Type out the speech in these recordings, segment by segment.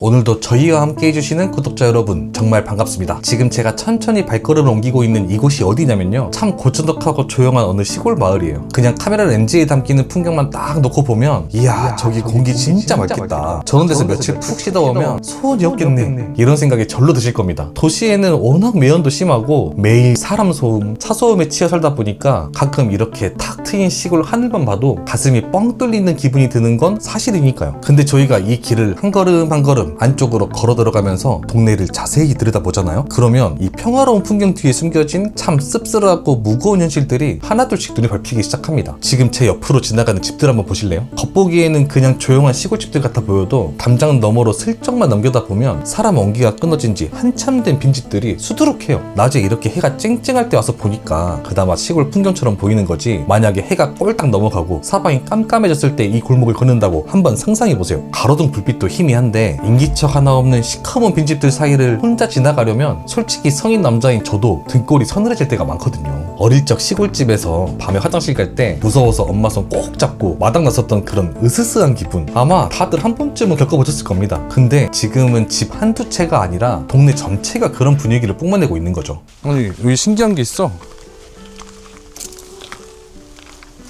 오늘도 저희와 함께 해주시는 구독자 여러분 정말 반갑습니다. 지금 제가 천천히 발걸음을 옮기고 있는 이곳이 어디냐면요, 참 고즈넉하고 조용한 어느 시골 마을이에요. 그냥 카메라 렌즈에 담기는 풍경만 딱 놓고 보면 이야 저기 공기 진짜 맑겠다, 저런 데서 며칠 푹 쉬다 오면 소원이 없겠네, 이런 생각이 절로 드실 겁니다. 도시에는 워낙 매연도 심하고 매일 사람 소음, 차 소음에 치여 살다 보니까 가끔 이렇게 탁 트인 시골 하늘만 봐도 가슴이 뻥 뚫리는 기분이 드는 건 사실이니까요. 근데 저희가 이 길을 한 걸음 한 걸음 안쪽으로 걸어 들어가면서 동네를 자세히 들여다보잖아요. 그러면 이 평화로운 풍경 뒤에 숨겨진 참 씁쓸하고 무거운 현실들이 하나둘씩 눈에 밟히기 시작합니다. 지금 제 옆으로 지나가는 집들 한번 보실래요? 겉보기에는 그냥 조용한 시골집들 같아 보여도 담장 너머로 슬쩍만 넘겨다 보면 사람 온기가 끊어진 지 한참 된 빈집들이 수두룩해요. 낮에 이렇게 해가 쨍쨍할 때 와서 보니까 그나마 시골 풍경처럼 보이는 거지, 만약에 해가 꼴딱 넘어가고 사방이 깜깜해졌을 때 이 골목을 걷는다고 한번 상상해보세요. 가로등 불빛도 희미한데 인기척 하나 없는 시커먼 빈집들 사이를 혼자 지나가려면 솔직히 성인 남자인 저도 등골이 서늘해질 때가 많거든요. 어릴 적 시골집에서 밤에 화장실 갈 때 무서워서 엄마 손 꼭 잡고 마당 나섰던 그런 으스스한 기분, 아마 다들 한 번쯤은 겪어보셨을 겁니다. 근데 지금은 집 한두 채가 아니라 동네 전체가 그런 분위기를 뿜어내고 있는 거죠. 아니 여기 신기한 게 있어.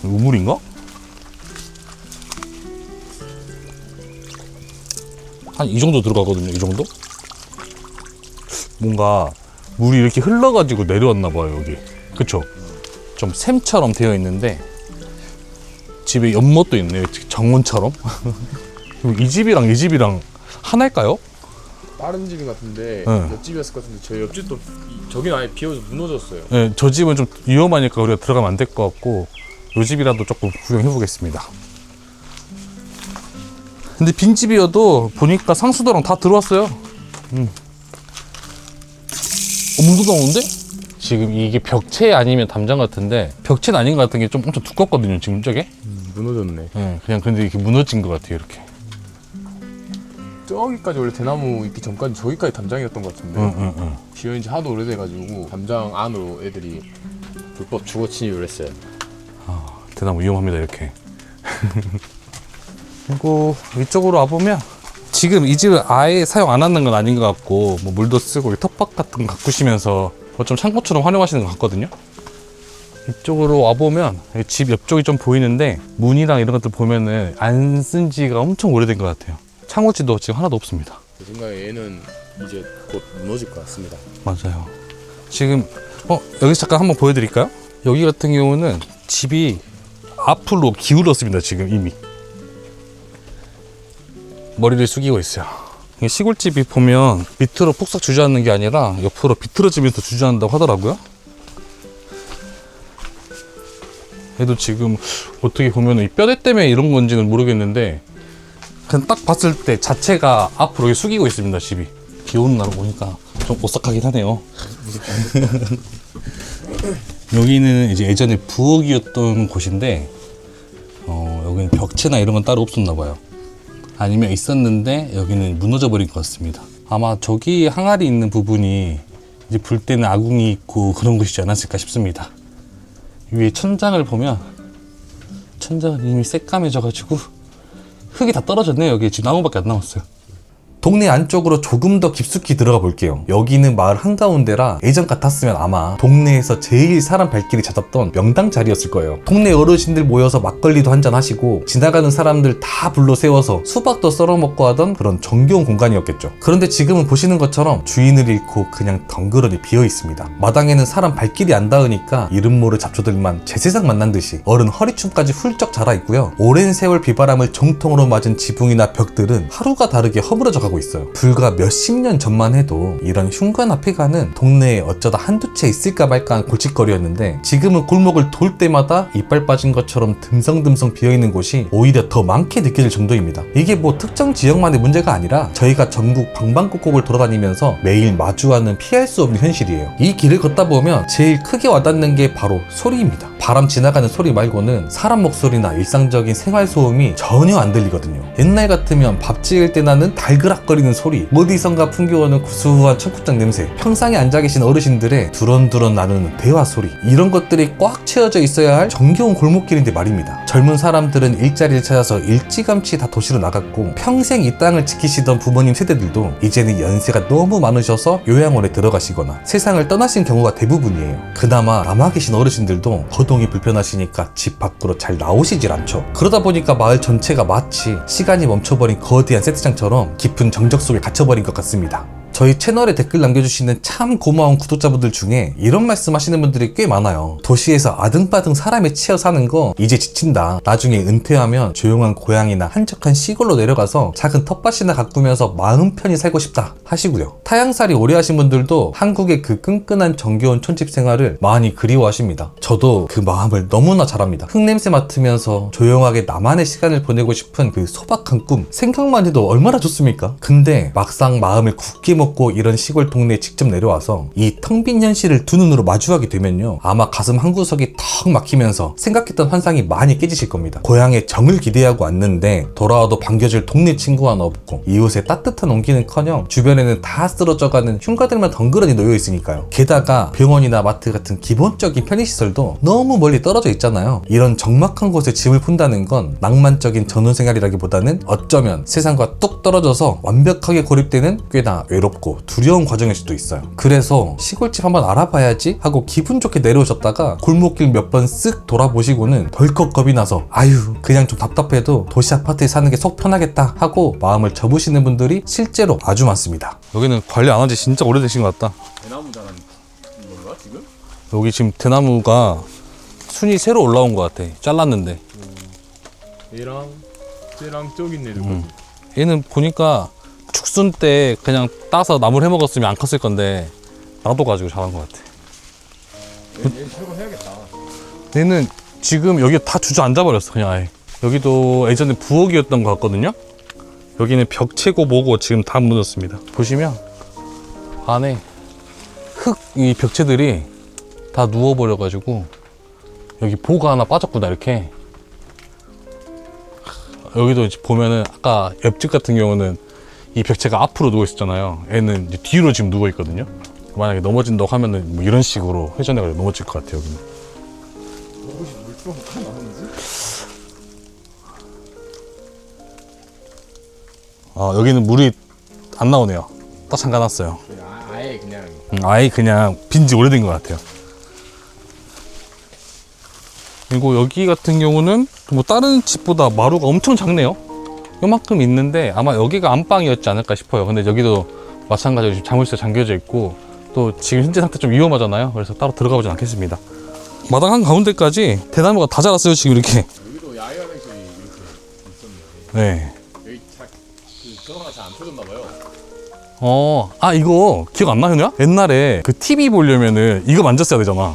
우물인가? 한 이 정도 들어가거든요. 이 정도? 뭔가 물이 이렇게 흘러가지고 내려왔나 봐요. 여기 그쵸? 좀 샘처럼 되어 있는데 집에 연못도 있네요. 정원처럼. 이 집이랑 이 집이랑 하나일까요? 다른 집인 것 같은데 네. 옆집이었을 것 같은데 저희 옆집도 저긴 아예 비어서 무너졌어요. 네, 저 집은 좀 위험하니까 우리가 들어가면 안 될 것 같고 이 집이라도 조금 구경해 보겠습니다. 근데 빈집이어도 보니까 상수도랑 다 들어왔어요. 물도 나오는데? 지금 이게 벽체 아니면 담장 같은데 벽체는 아닌 것 같은 게 좀 엄청 두껍거든요. 지금 저게? 무너졌네. 네, 그냥 근데 이렇게 무너진 것 같아요. 이렇게. 저기까지 원래 대나무 있기 전까지 저기까지 담장이었던 것 같은데 비어있는 지 하도 오래돼가지고 담장 안으로 애들이 불법 주거 침입을 했어요. 대나무 위험합니다. 이렇게. 그리고 이쪽으로 와보면 지금 이 집을 아예 사용 안 하는 건 아닌 것 같고 뭐 물도 쓰고 텃밭 같은 거 가꾸시면서 뭐 좀 창고처럼 활용하시는 것 같거든요. 이쪽으로 와보면 집 옆쪽이 좀 보이는데 문이랑 이런 것들 보면은 안 쓴 지가 엄청 오래된 것 같아요. 창호지도 지금 하나도 없습니다. 제 생각에 얘는 이제 곧 무너질 것 같습니다. 맞아요. 지금 여기서 잠깐 한번 보여드릴까요? 여기 같은 경우는 집이 앞으로 기울었습니다. 지금 이미 머리를 숙이고 있어요. 시골집이 보면 밑으로 폭삭 주저앉는 게 아니라 옆으로 비틀어지면서 주저앉는다고 하더라고요. 얘도 지금 어떻게 보면 이 뼈대 때문에 이런 건지는 모르겠는데 그냥 딱 봤을 때 자체가 앞으로 숙이고 있습니다. 집이 비 오는 날 오니까 좀 오싹하긴 하네요. 여기는 이제 예전에 부엌이었던 곳인데 여기는 벽체나 이런 건 따로 없었나 봐요. 아니면 있었는데 여기는 무너져 버린 것 같습니다. 아마 저기 항아리 있는 부분이 이제 불 때는 아궁이 있고 그런 곳이지 않았을까 싶습니다. 위에 천장을 보면 천장은 이미 새까매져 가지고 흙이 다 떨어졌네요. 여기 지금 나무밖에 안 남았어요. 동네 안쪽으로 조금 더 깊숙이 들어가 볼게요. 여기는 마을 한가운데라 예전 같았으면 아마 동네에서 제일 사람 발길이 잦았던 명당 자리였을 거예요. 동네 어르신들 모여서 막걸리도 한잔 하시고 지나가는 사람들 다 불러 세워서 수박도 썰어 먹고 하던 그런 정겨운 공간이었겠죠. 그런데 지금은 보시는 것처럼 주인을 잃고 그냥 덩그러니 비어 있습니다. 마당에는 사람 발길이 안 닿으니까 이름 모를 잡초들만 제 세상 만난 듯이 어른 허리춤까지 훌쩍 자라 있고요. 오랜 세월 비바람을 정통으로 맞은 지붕이나 벽들은 하루가 다르게 허물어져 가고 있어요. 불과 몇십 년 전만 해도 이런 흉가나 폐가는 동네에 어쩌다 한두 채 있을까 말까 골칫거리였는데 지금은 골목을 돌 때마다 이빨 빠진 것처럼 듬성듬성 비어있는 곳이 오히려 더 많게 느껴질 정도입니다. 이게 뭐 특정 지역만의 문제가 아니라 저희가 전국 방방곡곡을 돌아다니면서 매일 마주하는 피할 수 없는 현실이에요. 이 길을 걷다 보면 제일 크게 와닿는 게 바로 소리입니다. 바람 지나가는 소리 말고는 사람 목소리나 일상적인 생활 소음이 전혀 안 들리거든요. 옛날 같으면 밥 지을 때 나는 달그락거리는 소리, 어디선가 풍겨오는 구수한 청국장 냄새, 평상에 앉아 계신 어르신들의 두런두런 나누는 대화 소리, 이런 것들이 꽉 채워져 있어야 할 정겨운 골목길인데 말입니다. 젊은 사람들은 일자리를 찾아서 일찌감치 다 도시로 나갔고, 평생 이 땅을 지키시던 부모님 세대들도 이제는 연세가 너무 많으셔서 요양원에 들어가시거나 세상을 떠나신 경우가 대부분이에요. 그나마 남아 계신 어르신들도 거동이 불편하시니까 집 밖으로 잘 나오시질 않죠. 그러다 보니까 마을 전체가 마치 시간이 멈춰버린 거대한 세트장처럼 깊은 정적 속에 갇혀버린 것 같습니다. 저희 채널에 댓글 남겨주시는 참 고마운 구독자분들 중에 이런 말씀 하시는 분들이 꽤 많아요. 도시에서 아등바등 사람에 치여 사는 거 이제 지친다. 나중에 은퇴하면 조용한 고향이나 한적한 시골로 내려가서 작은 텃밭이나 가꾸면서 마음 편히 살고 싶다 하시고요. 타향살이 오래 하신 분들도 한국의 그 끈끈한 정겨운 촌집 생활을 많이 그리워하십니다. 저도 그 마음을 너무나 잘 압니다. 흙냄새 맡으면서 조용하게 나만의 시간을 보내고 싶은 그 소박한 꿈, 생각만 해도 얼마나 좋습니까? 근데 막상 마음을 굳게 먹고 이런 시골 동네에 직접 내려와서 이 텅 빈 현실을 두 눈으로 마주하게 되면요, 아마 가슴 한구석이 턱 막히면서 생각했던 환상이 많이 깨지실 겁니다. 고향에 정을 기대하고 왔는데 돌아와도 반겨줄 동네 친구 하나 없고, 이웃의 따뜻한 온기는커녕 주변에는 다 쓰러져가는 흉가들만 덩그러니 놓여 있으니까요. 게다가 병원이나 마트 같은 기본적인 편의시설도 너무 멀리 떨어져 있잖아요. 이런 적막한 곳에 짐을 푼다는 건 낭만적인 전원생활이라기보다는 어쩌면 세상과 뚝 떨어져서 완벽하게 고립되는 꽤나 외롭고 두려운 과정일 수도 있어요. 그래서 시골집 한번 알아봐야지 하고 기분 좋게 내려오셨다가 골목길 몇 번 쓱 돌아보시고는 덜컥 겁이 나서 아유, 그냥 좀 답답해도 도시 아파트에 사는 게 속 편하겠다 하고 마음을 접으시는 분들이 실제로 아주 많습니다. 여기는 관리 안 한 지 진짜 오래되신 것 같다. 대나무 자란 건가 지금? 여기 지금 대나무가 순이 새로 올라온 것 같아. 잘랐는데. 얘랑 쟤랑 저기 있는 애들 얘는 보니까 죽순 때 그냥 따서 나물 해 먹었으면 안 컸을 건데 놔둬가지고 자란 것 같아. 얘 철거해야겠다. 얘는 지금 여기 다 주저앉아 버렸어, 그냥 아예. 여기도 예전에 부엌이었던 것 같거든요. 여기는 벽체고 뭐고 지금 다 무너졌습니다. 보시면 안에 이 벽체들이 다 누워버려가지고 여기 보가 하나 빠졌구나, 이렇게. 여기도 이제 보면은 아까 옆집 같은 경우는 이 벽체가 앞으로 누워 있었잖아요. 얘는 이제 뒤로 지금 누워 있거든요. 만약에 넘어진다고 하면은 뭐 이런 식으로 회전해가지고 넘어질 것 같아요, 여기는. 이것이 물병 다 나오는지? 여기는 물이 안 나오네요. 딱 잠가놨어요. 아예 그냥 아예 그냥 빈지 오래된 것 같아요. 그리고 여기 같은 경우는 뭐 다른 집보다 마루가 엄청 작네요. 요만큼 있는데 아마 여기가 안방이었지 않을까 싶어요. 근데 여기도 마찬가지로 지금 자물쇠 잠겨져 있고, 또 지금 현재 상태 좀 위험하잖아요. 그래서 따로 들어가 보진 않겠습니다. 마당 한 가운데까지 대나무가 다 자랐어요, 지금 이렇게. 여기도 야외 화장실이 이렇게 있었는데 네. 여기 그 전화가 잘 안 펴졌나 봐요. 이거 기억 안 나냐? 옛날에 그 TV 보려면은 이거 만졌어야 되잖아.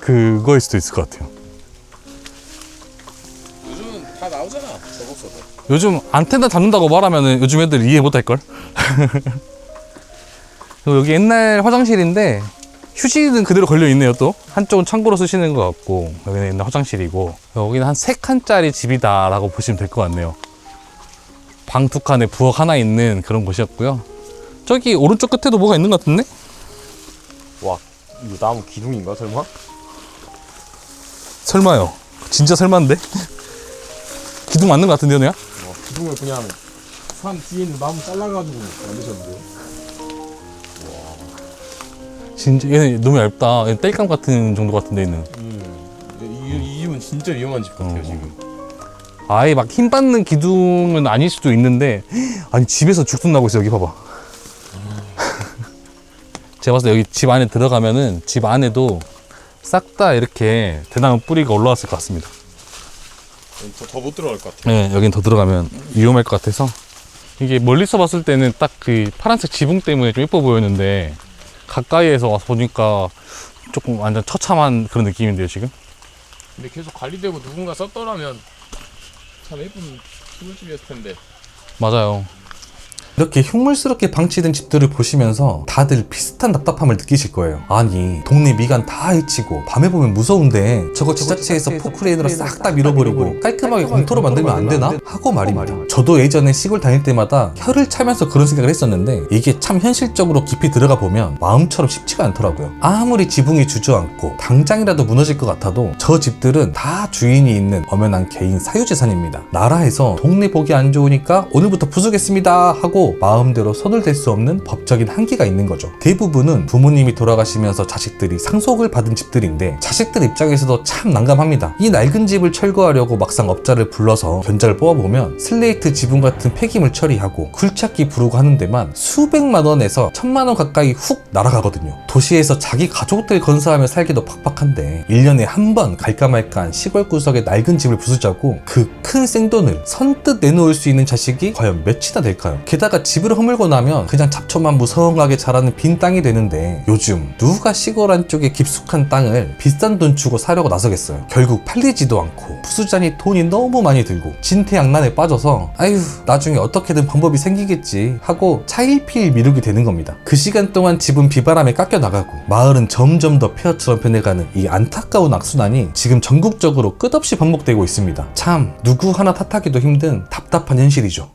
그거일 수도 있을 것 같아요. 요즘은 다 나오잖아. 저거 써도. 요즘 안테나 잡는다고 말하면은 요즘 애들 이해 못 할걸? 그리고 여기 옛날 화장실인데 휴지는 그대로 걸려있네요. 또 한쪽은 창고로 쓰시는 것 같고, 여기는 옛날 화장실이고, 여기는 한 3칸짜리 집이다 라고 보시면 될 것 같네요. 방 2칸에 부엌 하나 있는 그런 곳이었고요. 저기 오른쪽 끝에도 뭐가 있는 것 같은데? 와, 이거 나무 기둥인가 설마? 설마요. 진짜 설마인데? 기둥 맞는 것 같은데요, 내가? 기둥을 그냥 산 뒤에 있는 나무 잘라가지고 만드셨는데요. 진짜 얘는 너무 얇다. 얘는 땔감 같은 정도 같은데, 얘는. 이 집은 진짜 위험한 집 같아요 지금. 아예 막 힘 받는 기둥은 아닐 수도 있는데, 아니 집에서 죽순 나고 있어. 여기 봐봐. 제가 봤을 때 여기 집 안에 들어가면은 집 안에도 싹 다 이렇게 대나무 뿌리가 올라왔을 것 같습니다. 더 못 들어갈 것 같아요. 네, 여긴 더 들어가면 위험할 것 같아서. 이게 멀리서 봤을 때는 딱 그 파란색 지붕 때문에 좀 예뻐 보였는데, 가까이에서 와서 보니까 조금 완전 처참한 그런 느낌인데요, 지금. 근데 계속 관리되고 누군가 썼더라면 참 예쁜 시골집이었을 텐데. 맞아요. 이렇게 흉물스럽게 방치된 집들을 보시면서 다들 비슷한 답답함을 느끼실 거예요. 아니 동네 미간 다 해치고 밤에 보면 무서운데 저거 지자체에서 포크레인으로 싹 다 밀어버리고 깔끔하게 공터로 만들면 안 되나? 하고 말입니다. 저도 예전에 시골 다닐 때마다 혀를 차면서 그런 생각을 했었는데 이게 참 현실적으로 깊이 들어가 보면 마음처럼 쉽지가 않더라고요. 아무리 지붕이 주저앉고 당장이라도 무너질 것 같아도 저 집들은 다 주인이 있는 엄연한 개인 사유재산입니다. 나라에서 동네 보기 안 좋으니까 오늘부터 부수겠습니다 하고 마음대로 손을 댈 수 없는 법적인 한계가 있는 거죠. 대부분은 부모님이 돌아가시면서 자식들이 상속을 받은 집들인데 자식들 입장에서도 참 난감합니다. 이 낡은 집을 철거하려고 막상 업자를 불러서 견적을 뽑아보면 슬레이트 지붕 같은 폐기물 처리하고 굴착기 부르고 하는 데만 수백만 원에서 1000만 원 가까이 훅 날아가거든요. 도시에서 자기 가족들 건사하며 살기도 팍팍한데 1년에 한 번 갈까 말까한 시골 구석의 낡은 집을 부수자고 그 큰 생돈을 선뜻 내놓을 수 있는 자식이 과연 몇이나 될까요? 게다가 집을 허물고 나면 그냥 잡초만 무성하게 자라는 빈 땅이 되는데 요즘 누가 시골 안쪽에 깊숙한 땅을 비싼 돈 주고 사려고 나서겠어요. 결국 팔리지도 않고 부수자니 돈이 너무 많이 들고 진퇴양난에 빠져서 아휴 나중에 어떻게든 방법이 생기겠지 하고 차일피일 미루게 되는 겁니다. 그 시간 동안 집은 비바람에 깎여 나가고 마을은 점점 더 폐허처럼 변해가는 이 안타까운 악순환이 지금 전국적으로 끝없이 반복되고 있습니다. 참 누구 하나 탓하기도 힘든 답답한 현실이죠.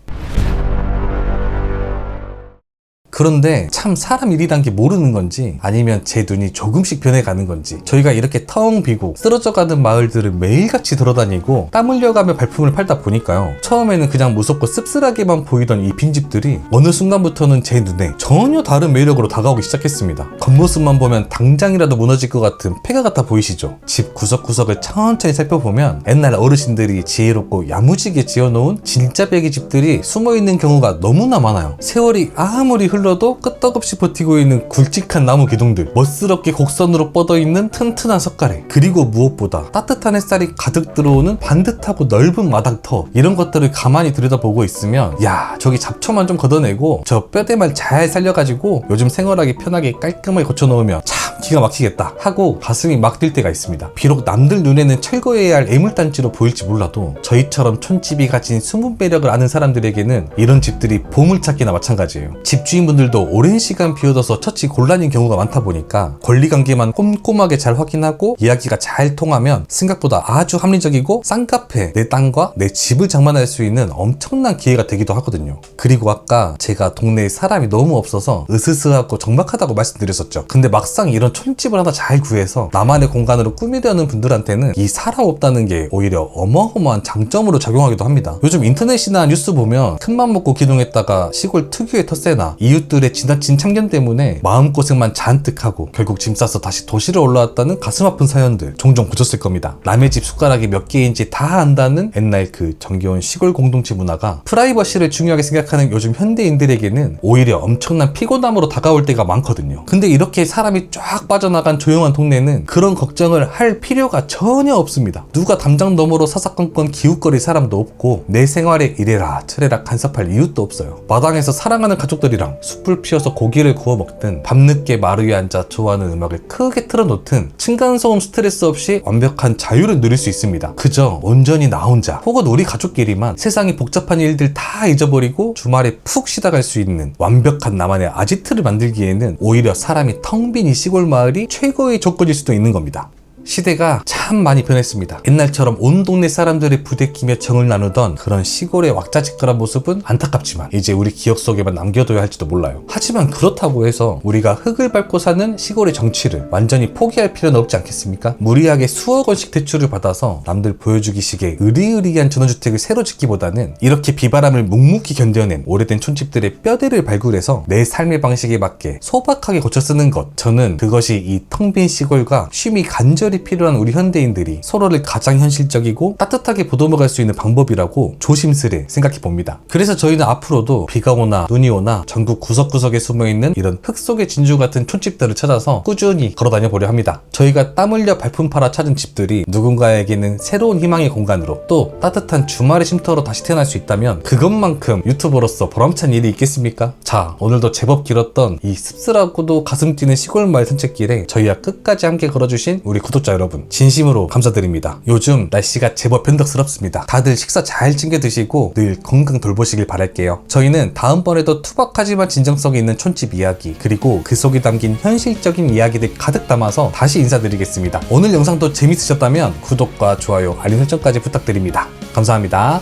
그런데 참 사람 일이란 게 모르는 건지 아니면 제 눈이 조금씩 변해가는 건지 저희가 이렇게 텅 비고 쓰러져가는 마을들을 매일같이 돌아다니고 땀 흘려가며 발품을 팔다 보니까요. 처음에는 그냥 무섭고 씁쓸하게만 보이던 이 빈집들이 어느 순간부터는 제 눈에 전혀 다른 매력으로 다가오기 시작했습니다. 겉모습만 보면 당장이라도 무너질 것 같은 폐가 같아 보이시죠? 집 구석구석을 천천히 살펴보면 옛날 어르신들이 지혜롭고 야무지게 지어놓은 진짜 배기 집들이 숨어있는 경우가 너무나 많아요. 세월이 아무리 흘러도 끄떡없이 버티고 있는 굵직한 나무 기둥들, 멋스럽게 곡선으로 뻗어있는 튼튼한 석가래, 그리고 무엇보다 따뜻한 햇살이 가득 들어오는 반듯하고 넓은 마당터, 이런 것들을 가만히 들여다보고 있으면 야 저기 잡초만 좀 걷어내고 저 뼈대만 잘 살려가지고 요즘 생활하기 편하게 깔끔하게 고쳐놓으면 참 기가 막히겠다 하고 가슴이 막 뛸 때가 있습니다. 비록 남들 눈에는 철거해야 할 애물단지로 보일지 몰라도 저희처럼 촌집이 가진 숨은 매력을 아는 사람들에게는 이런 집들이 보물찾기나 마찬가지예요. 집주인분들도 오랜 시간 비워둬서 처치 곤란인 경우가 많다 보니까 권리관계만 꼼꼼하게 잘 확인하고 이야기가 잘 통하면 생각보다 아주 합리적이고 쌍카페, 내 땅과 내 집을 장만할 수 있는 엄청난 기회가 되기도 하거든요. 그리고 아까 제가 동네에 사람이 너무 없어서 으스스하고 적막하다고 말씀드렸었죠. 근데 막상 이런 촌집을 하나 잘 구해서 나만의 공간으로 꾸미려는 분들한테는 이 사람 없다는 게 오히려 어마어마한 장점으로 작용하기도 합니다. 요즘 인터넷이나 뉴스 보면 큰맘 먹고 기둥했다가 시골 특유의 텃세나 이웃들의 지나친 참견 때문에 마음고생만 잔뜩 하고 결국 짐 싸서 다시 도시로 올라왔다는 가슴 아픈 사연들 종종 보셨을 겁니다. 남의 집 숟가락이 몇 개인지 다 안다는 옛날 그 정겨운 시골 공동체 문화가 프라이버시를 중요하게 생각하는 요즘 현대인들에게는 오히려 엄청난 피곤함으로 다가올 때가 많거든요. 근데 이렇게 사람이 쫙 빠져나간 조용한 동네는 그런 걱정을 할 필요가 전혀 없습니다. 누가 담장 너머로 사사건건 기웃거릴 사람도 없고 내 생활에 이래라 저래라 간섭할 이웃도 없어요. 마당에서 사랑하는 가족들이랑 숯불 피워서 고기를 구워 먹든 밤늦게 마루 위에 앉아 좋아하는 음악을 크게 틀어놓든 층간소음 스트레스 없이 완벽한 자유를 누릴 수 있습니다. 그저 온전히 나 혼자 혹은 우리 가족끼리만 세상의 복잡한 일들 다 잊어버리고 주말에 푹 쉬다 갈 수 있는 완벽한 나만의 아지트를 만들기에는 오히려 사람이 텅 빈 이 시골 마을이 최고의 조건일 수도 있는 겁니다. 시대가 참 많이 변했습니다. 옛날처럼 온 동네 사람들이 부대끼며 정을 나누던 그런 시골의 왁자지껄한 모습은 안타깝지만 이제 우리 기억 속에만 남겨둬야 할지도 몰라요. 하지만 그렇다고 해서 우리가 흙을 밟고 사는 시골의 정취를 완전히 포기할 필요는 없지 않겠습니까? 무리하게 수억 원씩 대출을 받아서 남들 보여주기식의 으리으리한 전원주택을 새로 짓기보다는 이렇게 비바람을 묵묵히 견뎌낸 오래된 촌집들의 뼈대를 발굴해서 내 삶의 방식에 맞게 소박하게 고쳐 쓰는 것, 저는 그것이 이 텅 빈 시골과 쉼이 간절히 필요한 우리 현대인들이 서로를 가장 현실적이고 따뜻하게 보듬어갈 수 있는 방법이라고 조심스레 생각해 봅니다. 그래서 저희는 앞으로도 비가 오나 눈이 오나 전국 구석구석에 숨어있는 이런 흙 속의 진주 같은 촌집들을 찾아서 꾸준히 걸어다녀 보려 합니다. 저희가 땀 흘려 발품 팔아 찾은 집들이 누군가에게는 새로운 희망의 공간으로 또 따뜻한 주말의 쉼터로 다시 태어날 수 있다면 그것만큼 유튜버로서 보람찬 일이 있겠습니까? 자, 오늘도 제법 길었던 이 씁쓸하고도 가슴 뛰는 시골 마을 산책길에 저희와 끝까지 함께 걸어주신 우리 구독자 구독자 여러분 진심으로 감사드립니다. 요즘 날씨가 제법 변덕스럽습니다. 다들 식사 잘 챙겨 드시고 늘 건강 돌보시길 바랄게요. 저희는 다음번에도 투박하지만 진정성이 있는 촌집 이야기 그리고 그 속에 담긴 현실적인 이야기들 가득 담아서 다시 인사드리겠습니다. 오늘 영상도 재밌으셨다면 구독과 좋아요, 알림 설정까지 부탁드립니다. 감사합니다.